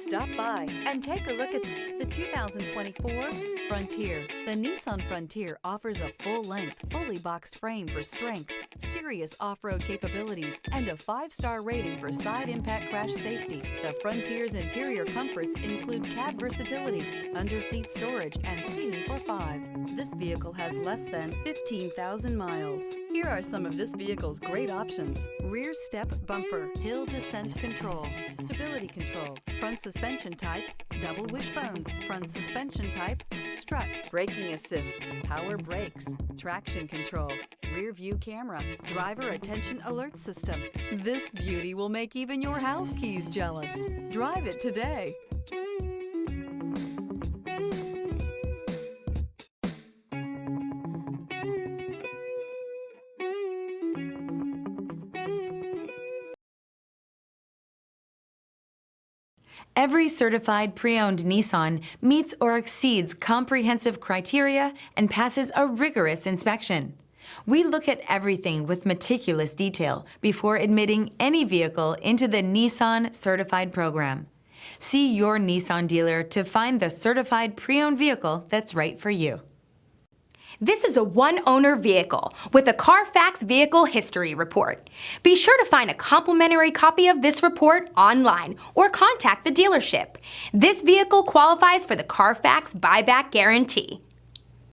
Stop by and take a look at the 2024 Frontier. The Nissan Frontier offers a full-length, fully boxed frame for strength, serious off-road capabilities, and a 5-star rating for side impact crash safety. The Frontier's interior comforts include cab versatility, under-seat storage, and seating for 5. This vehicle has less than 15,000 miles. Here are some of this vehicle's great options: rear step bumper, hill descent control, stability control, front suspension type, double wishbones, front suspension type, strut, braking assist, power brakes, traction control, rear view camera, driver attention alert system. This beauty will make even your house keys jealous. Drive it today. Every certified pre-owned Nissan meets or exceeds comprehensive criteria and passes a rigorous inspection. We look at everything with meticulous detail before admitting any vehicle into the Nissan Certified program. See your Nissan dealer to find the certified pre-owned vehicle that's right for you. This is a one-owner vehicle with a Carfax Vehicle History Report. Be sure to find a complimentary copy of this report online or contact the dealership. This vehicle qualifies for the Carfax Buyback Guarantee.